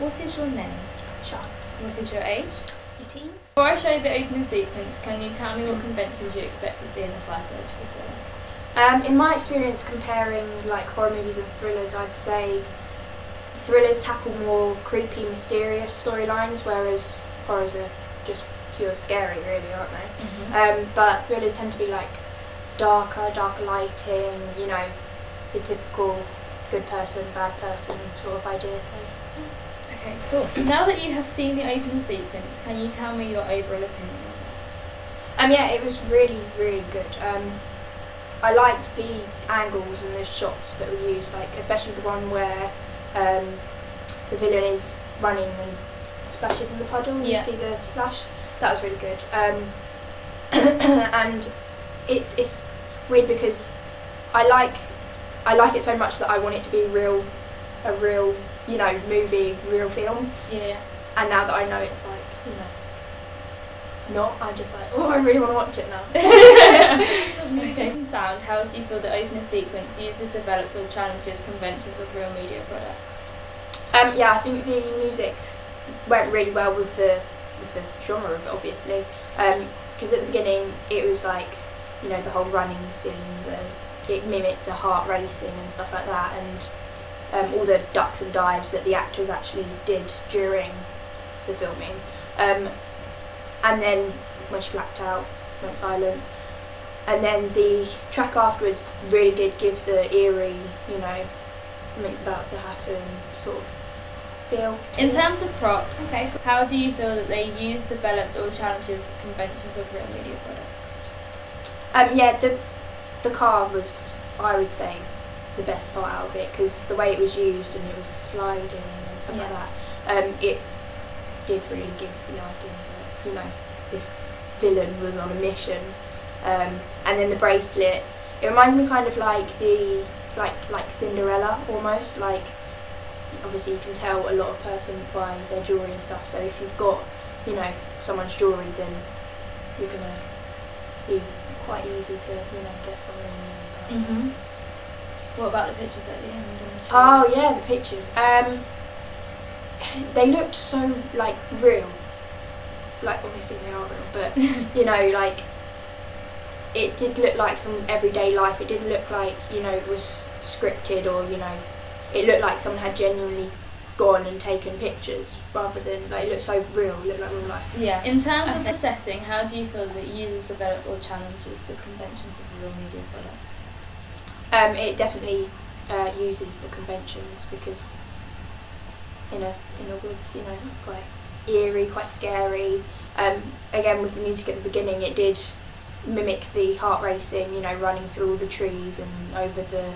What is your name? Sian. What is your age? 18. Before I show you the opening sequence, can you tell me what conventions you expect to see in a psychological thriller? In my experience comparing like horror movies and thrillers, I'd say thrillers tackle more creepy, mysterious storylines, whereas horrors are just pure scary, really, aren't they? But thrillers tend to be like darker lighting, you know, the typical good person, bad person sort of idea. So. Okay, cool. Now that you have seen the opening sequence, can you tell me your overall opinion of Yeah, it was really, really good. I liked the angles and the shots that were used, like especially the one where the villain is running and splashes in the puddle. And Yeah. You see the splash. That was really good. And it's weird because I like it so much that I want it to be a real movie, real film. Yeah. And now that I know it's like, not, I'm just like, oh, I really want to watch it now. Music and sound, how do you feel the opening sequence uses, develops or challenges conventions of real media products? Yeah, I think the music went really well with the genre of it, obviously. Because at the beginning it was like, the whole running scene, it mimicked the heart racing and stuff like that, and all the ducks and dives that the actors actually did during the filming. And then when she blacked out, went silent. And then the track afterwards really did give the eerie, something's about to happen sort of feel. In terms of props, how do you feel that they use, developed or challenges conventions of real media products? Yeah, the car was, I would say, the best part out of it, because the way it was used and it was sliding and stuff like that, it did really give the idea that, this villain was on a mission. And then the bracelet, it reminds me kind of like the like Cinderella almost, like obviously you can tell a lot of person by their jewellery and stuff, so if you've got someone's jewellery, then you're gonna be quite easy to get someone in the end. What about the pictures at the end? Oh yeah, the pictures. They looked so real. Obviously they are real, but it did look like someone's everyday life. It didn't look like it was scripted, or it looked like someone had genuinely gone and taken pictures, rather than it looked so real. It looked like real life. Yeah. In terms of the setting, how do you feel that it uses, develop or challenges the conventions of real media products? It definitely uses the conventions, because in a woods, it's quite eerie, quite scary. Again, with the music at the beginning, it did mimic the heart racing, running through all the trees and over the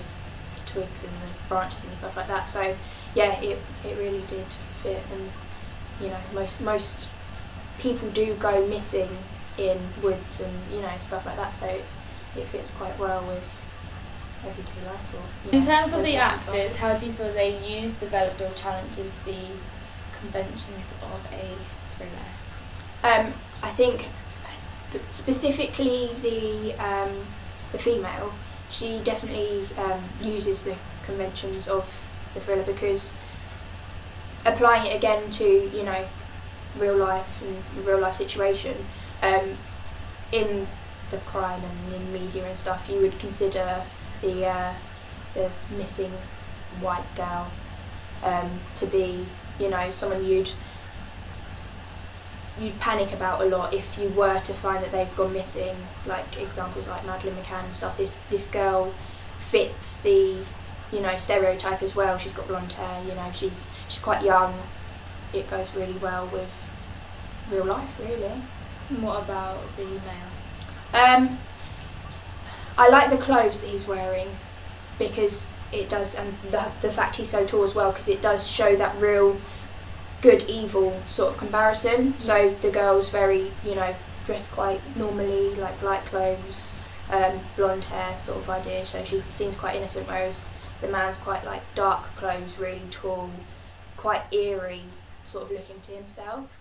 twigs and the branches and stuff like that. So yeah, it really did fit, and most people do go missing in woods and stuff like that, so it fits quite well with everyday life. Or, in terms of those the actors, circumstances. how do you feel they use, developed or challenges the conventions of a thriller? I think specifically the female, she definitely uses the conventions of the thriller, because applying it again to real life and real life situation, in the crime and in media and stuff, you would consider the missing white girl to be someone you'd panic about a lot if you were to find that they've gone missing. Like examples like Madeleine McCann and stuff. This girl fits the stereotype as well. She's got blonde hair. She's quite young. It goes really well with real life, really. And what about the male? I like the clothes that he's wearing, because it does, and the fact he's so tall as well, because it does show that real good evil sort of comparison. So the girl's very dressed quite normally, like light clothes, blonde hair sort of idea, so she seems quite innocent, whereas the man's quite dark clothes, really tall, quite eerie, sort of looking to himself.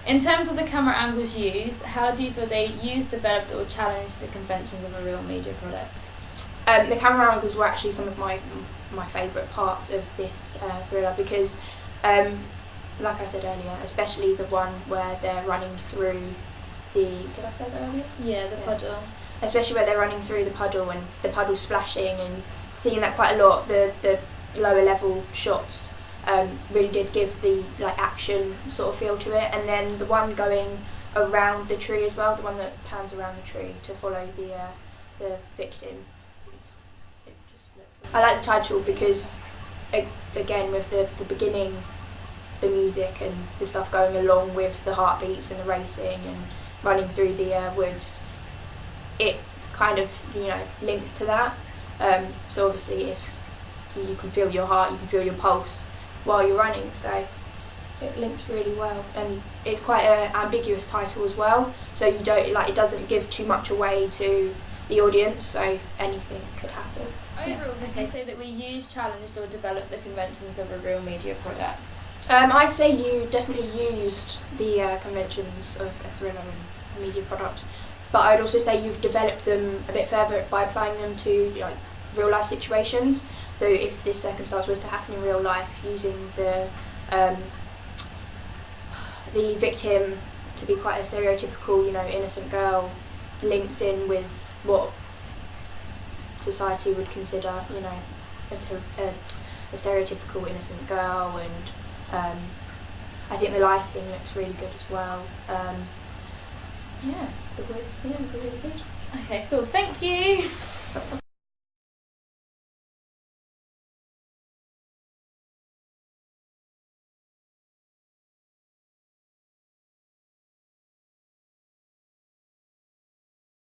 In terms of the camera angles used, how do you feel they used, developed or challenged the conventions of a real media product? The camera angles were actually some of my favourite parts of this thriller, because Like I said earlier, especially the one where they're running through did I say that earlier? Yeah, the puddle. Especially where they're running through the puddle and the puddle splashing, and seeing that quite a lot. The lower level shots really did give the like action sort of feel to it. And then the one going around the tree as well, the one that pans around the tree to follow the victim. I like the title because, again, with the beginning, the music and the stuff going along with the heartbeats and the racing and running through the woods, it kind of, links to that. So obviously if you can feel your heart, you can feel your pulse while you're running, so it links really well. And it's quite an ambiguous title as well, so you don't, it doesn't give too much away to the audience, so anything could happen. Overall, did you say that we used, challenged or developed the conventions of a real media product? I'd say you definitely used the conventions of a thriller and media product, but I'd also say you've developed them a bit further by applying them to real life situations. So if this circumstance was to happen in real life, using the victim to be quite a stereotypical, innocent girl, links in with what society would consider, a stereotypical innocent girl, and I think the lighting looks really good as well. The woods, it was really good. Okay, cool. Thank you.